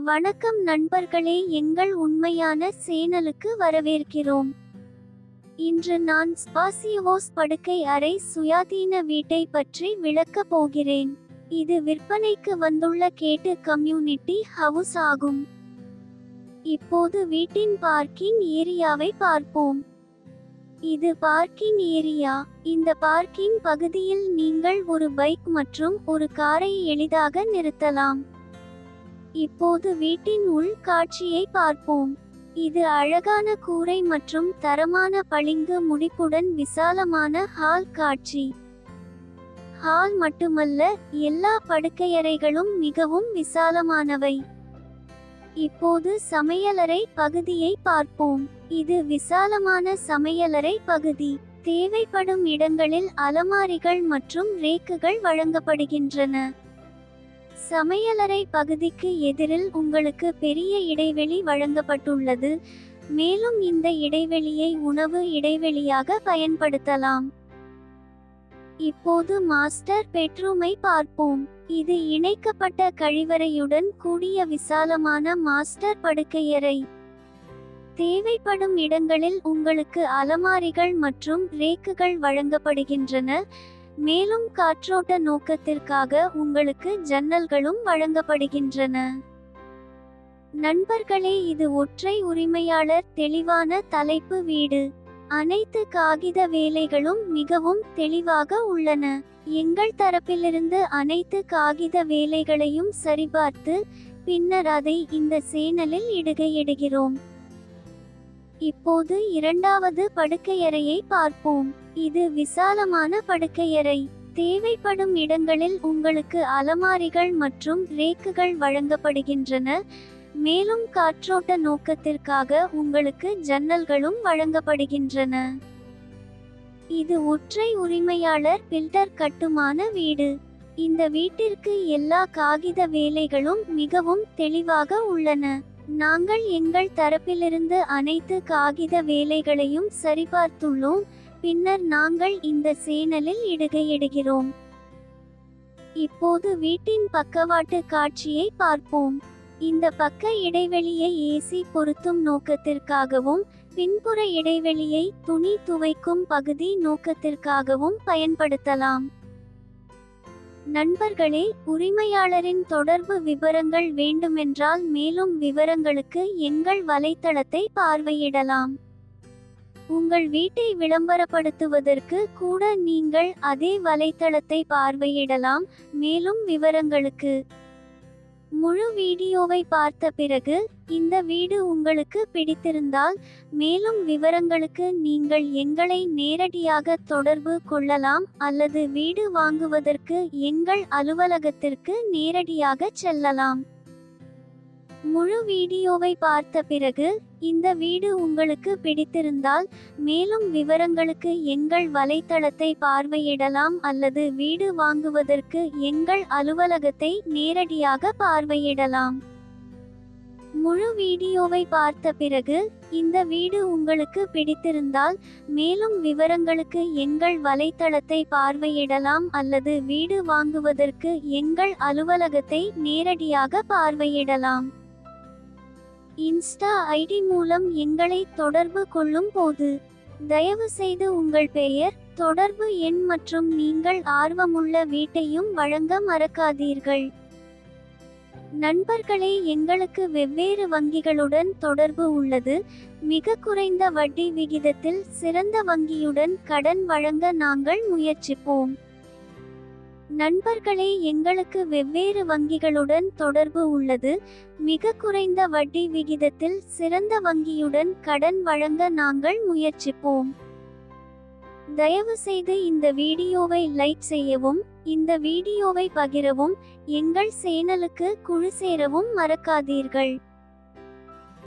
வணக்கம் நண்பர்களே, எங்கள் உண்மையான சேனலுக்கு வரவேற்கிறோம். இன்று நான் ஸ்பாசியோஸ் படுக்கை அறை சுயாதீன வீட்டை பற்றி விளக்கப் போகிறேன். இது விற்பனைக்கு வந்துள்ள கேட்டு கம்யூனிட்டி ஹவுஸ் ஆகும். இப்போது வீட்டின் பார்க்கிங் ஏரியாவை பார்ப்போம். இது பார்க்கிங் ஏரியா. இந்த பார்க்கிங் பகுதியில் நீங்கள் ஒரு பைக் மற்றும் ஒரு காரை எளிதாக நிறுத்தலாம். இப்போது வீட்டின் உள் காட்சியை பார்ப்போம். இது அழகான கூரை மற்றும் தரமான பளிங்கு முடிப்புடன் விசாலமான ஹால் காட்சி. ஹால் மட்டுமல்ல, எல்லா படுக்கையறைகளும் மிகவும் விசாலமானவை. இப்போது சமையலறை பகுதியை பார்ப்போம். இது விசாலமான சமையலறை பகுதி. தேவைப்படும் இடங்களில் அலமாரிகள் மற்றும் ரேக்குகள் வழங்கப்படுகின்றன. சமையலறை பகுதிக்கு எதிரில் உங்களுக்கு பெரிய இடைவெளி வழங்கப்பட்டுள்ளது, மேலும் இந்த இடைவெளியை உணவு இடைவெளியாக பயன்படுத்தலாம். இப்போது மாஸ்டர் பெட்ரூமை பார்ப்போம். இது இணைக்கப்பட்ட கழிவறையுடன் கூடிய விசாலமான மாஸ்டர் படுக்கையறை. தேவைப்படும் இடங்களில் உங்களுக்கு அலமாரிகள் மற்றும் ரேக்குகள் வழங்கப்படுகின்றன, மேலும் காற்றோட்ட நோக்கத்திற்காக உங்களுக்கு ஜன்னல்களும் வழங்கப்படுகின்றன. நண்பர்களே, இது ஒற்றை உரிமையாளர் தெளிவான தலைப்பு வீடு. அனைத்து காகித வேலைகளும் மிகவும் தெளிவாக உள்ளன. எங்கள் தரப்பிலிருந்து அனைத்து காகித வேலைகளையும் சரிபார்த்து பின்னர் அதை இந்த சேனலில் இடுகிறோம். இப்போது இரண்டாவது படுக்கையறையை பார்ப்போம். இது விசாலமான படுக்கையறை. தேவைப்படும் இடங்களில் உங்களுக்கு அலமாரிகள் மற்றும் ரேக்குகள் வழங்கப்படுகின்றன, மேலும் காற்றோட்ட நோக்கத்திற்காக உங்களுக்கு ஜன்னல்களும் வழங்கப்படுகின்றன. இது ஒற்றை உரிமையாளர் பில்டர் கட்டுமான வீடு. இந்த வீட்டிற்கு எல்லா காகித வேலைகளும் மிகவும் தெளிவாக உள்ளன. நாங்கள் எங்கள் தரப்பிலிருந்து அனைத்து காகித வேலைகளையும் சரிபார்த்துள்ளோம், பின்னர் நாங்கள் இந்த சேனலில் இடுகிறோம். இப்போது வீட்டின் பக்கவாட்டு காட்சியை பார்ப்போம். இந்த பக்க இடைவெளியை ஏசி பொருத்தும் நோக்கத்திற்காகவும் பின்புற இடைவெளியை துணி துவைக்கும் பகுதி நோக்கத்திற்காகவும் பயன்படுத்தலாம். நண்பர்களே, உரிமையாளரின் தொடர்பு விவரங்கள் வேண்டுமென்றால் மேலும் விவரங்களுக்கு எங்கள் வலைத்தளத்தை பார்வையிடலாம். உங்கள் வீட்டை விளம்பரப்படுத்துவதற்கு கூட நீங்கள் அதே வலைத்தளத்தை பார்வையிடலாம். மேலும் விவரங்களுக்கு முழு வீடியோவை பார்த்த பிறகு இந்த வீடு உங்களுக்கு பிடித்திருந்தால் மேலும் விவரங்களுக்கு நீங்கள் எங்களை நேரடியாக தொடர்பு கொள்ளலாம் அல்லது வீடு வாங்குவதற்கு எங்கள் அலுவலகத்திற்கு நேரடியாக செல்லலாம். முழு வீடியோவை பார்த்த பிறகு இந்த வீடு உங்களுக்கு பிடித்திருந்தால் மேலும் விவரங்களுக்கு எங்கள் வலைத்தளத்தை பார்வையிடலாம் அல்லது வீடு வாங்குவதற்கு எங்கள் அலுவலகத்தை நேரடியாக பார்வையிடலாம். முழு வீடியோவை பார்த்த பிறகு இந்த வீடு உங்களுக்கு பிடித்திருந்தால் மேலும் விவரங்களுக்கு எங்கள் வலைத்தளத்தை பார்வையிடலாம் அல்லது வீடு வாங்குவதற்கு எங்கள் அலுவலகத்தை நேரடியாக பார்வையிடலாம். இன்ஸ்டா ஐடி மூலம் எங்களை தொடர்பு கொள்ளும் போது தயவு செய்து உங்கள் பெயர், தொடர்பு எண் மற்றும் நீங்கள் ஆர்வமுள்ள வீட்டையும் வழங்க மறக்காதீர்கள். நண்பர்களே, எங்களுக்கு வெவ்வேறு வங்கிகளுடன் தொடர்பு உள்ளது. மிக குறைந்த வட்டி விகிதத்தில் சிறந்த வங்கியுடன் கடன் வழங்க நாங்கள் முயற்சிப்போம். நண்பர்களே, எங்களுக்கு வெவ்வேறு வங்கிகளுடன் தொடர்பு உள்ளது. மிக குறைந்த வட்டி விகிதத்தில் சிறந்த வங்கியுடன் கடன் வழங்க நாங்கள் முயற்சிப்போம். தயவு செய்து இந்த வீடியோவை லைக் செய்யவும், இந்த வீடியோவை பகிரவும், எங்கள் சேனலுக்கு குழு சேரவும் மறக்காதீர்கள்.